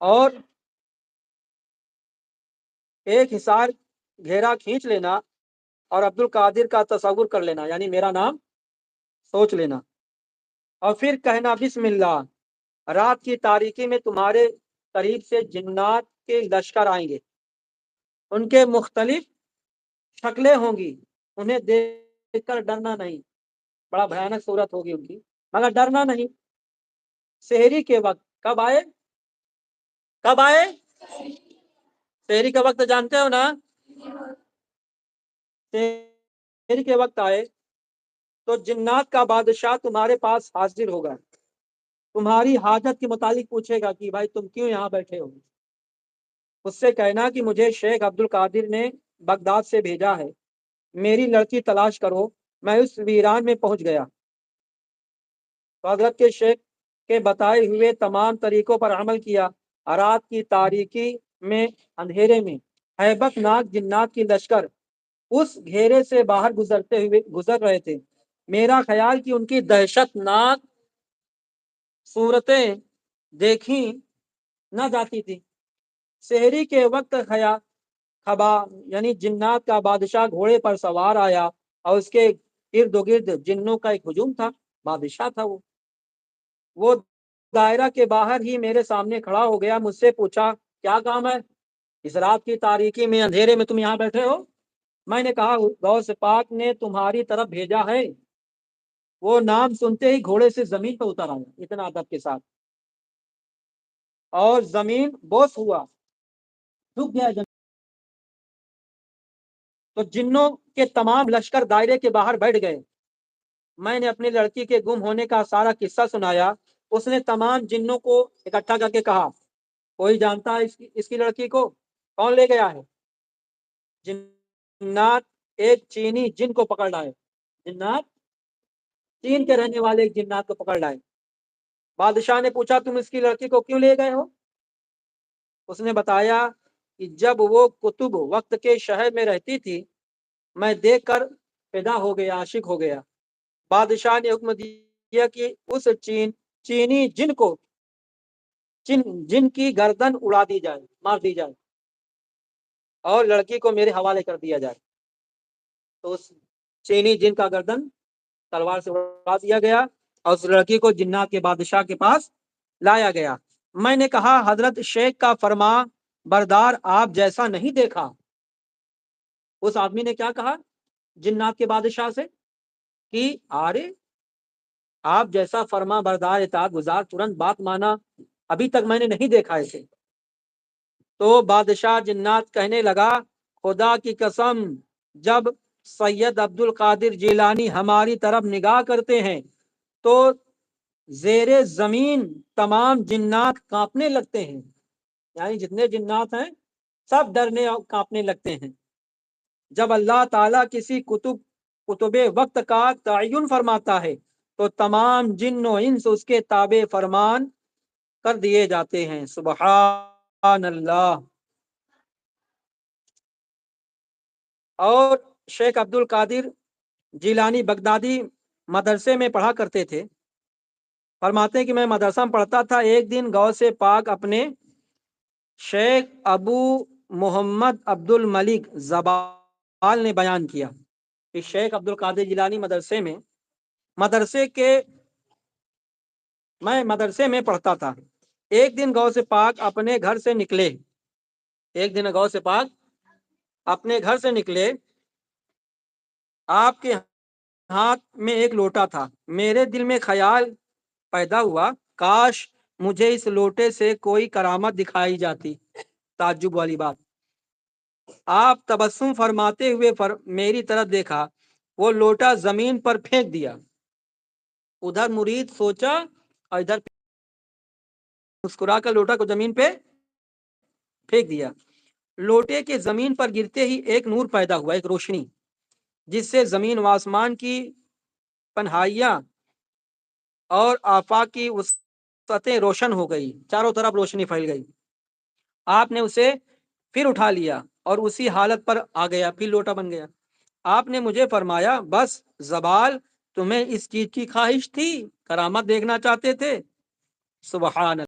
اور ایک حصار گھیرا کھینچ لینا اور عبد القادر کا تصور کر لینا، یعنی میرا نام سوچ لینا، اور پھر کہنا بسم اللہ۔ رات کی تاریکی میں تمہارے قریب سے جنات کے لشکر آئیں گے، ان کے مختلف شکلیں ہوں گی، انہیں دیکھ کر ڈرنا نہیں، بڑا بھیانک صورت ہوگی ان کی، مگر ڈرنا نہیں۔ سحری کے وقت کب آئے؟ کب آئے؟ سحری کا وقت جانتے ہو نا؟ سحری کے وقت آئے تو جنات کا بادشاہ تمہارے پاس حاضر ہوگا، تمہاری حاجت کے متعلق پوچھے گا کہ بھائی تم کیوں یہاں بیٹھے ہو۔ اس سے کہنا کہ مجھے شیخ عبد القادر نے بغداد سے بھیجا ہے، میری لڑکی تلاش کرو۔ میں اس ویران میں پہنچ گیا تو حضرت کے شیخ کے بتائے ہوئے تمام طریقوں پر عمل کیا۔ رات کی تاریکی میں، اندھیرے میں، ہیبت ناک جنات کی لشکر اس گھیرے سے باہر گزر رہے تھے۔ میرا خیال کہ ان کی دہشت ناک صورتیں دیکھی نہ جاتی تھی۔ سحری کے وقت خبا یعنی جنات کا بادشاہ گھوڑے پر سوار آیا اور اس کے ارد گرد جنوں کا ایک ہجوم تھا۔ بادشاہ تھا وہ دائرہ کے باہر ہی میرے سامنے کھڑا ہو گیا، مجھ سے پوچھا کیا کام ہے؟ اس رات کی تاریکی میں، اندھیرے میں تم یہاں بیٹھے ہو؟ میں نے کہا غوث پاک نے تمہاری طرف بھیجا ہے۔ وہ نام سنتے ہی گھوڑے سے زمین پر اتر آیا اتنا ادب کے ساتھ، اور زمین بوس ہوا، جھک گیا زمین۔ تو جنوں کے تمام لشکر دائرے کے باہر بیٹھ گئے۔ میں نے اپنی لڑکی کے گم ہونے کا سارا قصہ سنایا۔ اس نے تمام جنوں کو اکٹھا کر کے کہا کوئی جانتا ہے اس کی لڑکی کو؟ کون لے گیا ہے؟ جنات ایک چینی جن کو پکڑ لائے، جنات چین کے رہنے والے ایک جنات کو پکڑ لائے۔ بادشاہ نے پوچھا تم اس کی لڑکی کو کیوں لے گئے ہو؟ اس نے بتایا کہ جب وہ کتب وقت کے شہر میں رہتی تھی، میں دیکھ کر فدا ہو گیا، عاشق ہو گیا۔ بادشاہ نے حکم دیا کہ اس چینی جن کی گردن اڑا دی جائے، مار دی جائے، اور لڑکی کو میرے حوالے کر دیا جائے۔ تو اس چینی جن کا گردن تلوار سے اڑا دیا گیا اور اس لڑکی کو جنات کے بادشاہ کے پاس لایا گیا۔ میں نے کہا حضرت شیخ کا فرما بردار آپ جیسا نہیں دیکھا۔ اس آدمی نے کیا کہا جنات کے بادشاہ سے کہ آرے آپ جیسا فرما بردار اطاعت گزار ترنت بات مانا، ابھی تک میں نے نہیں دیکھا اسے۔ تو بادشاہ جنات کہنے لگا خدا کی قسم، جب سید عبد القادر جیلانی ہماری طرف نگاہ کرتے ہیں تو زیر زمین تمام جنات کانپنے لگتے ہیں، یعنی جتنے جنات ہیں سب ڈرنے اور کانپنے لگتے ہیں۔ جب اللہ تعالیٰ کسی کتب وقت کا تعین فرماتا ہے تو تمام جن و انس اس کے تابع فرمان کر دیے جاتے ہیں۔ سبحان اللہ۔ اور شیخ عبد القادر جیلانی بغدادی مدرسے میں پڑھا کرتے تھے۔ فرماتے ہیں کہ میں مدرسہ میں پڑھتا تھا، ایک دن غوث پاک اپنے شیخ ابو محمد عبد الملک زبال نے بیان کیا کہ شیخ عبد القادر جیلانی مدرسے میں پڑھتا تھا۔ ایک دن غوث پاک اپنے گھر سے نکلے، آپ کے ہاتھ میں ایک لوٹا تھا۔ میرے دل میں خیال پیدا ہوا کاش مجھے اس لوٹے سے کوئی کرامت دکھائی جاتی۔ تعجب والی بات، آپ تبسم فرماتے ہوئے میری طرف دیکھا، وہ لوٹا زمین پر پھینک دیا۔ ادھر مرید سوچا اور ادھر مسکرا کر لوٹا کو زمین پہ پھینک دیا۔ لوٹے کے زمین پر گرتے ہی ایک نور پیدا ہوا، ایک روشنی، جس سے زمین و آسمان کی پنہائیاں اور آفاق کی وسعتیں روشن ہو گئی، چاروں طرف روشنی پھیل گئی۔ آپ نے اسے پھر اٹھا لیا اور اسی حالت پر آ گیا، پھر لوٹا بن گیا۔ آپ نے مجھے فرمایا بس زبال، تمہیں اس چیز کی خواہش تھی، کرامت دیکھنا چاہتے تھے؟ سبحان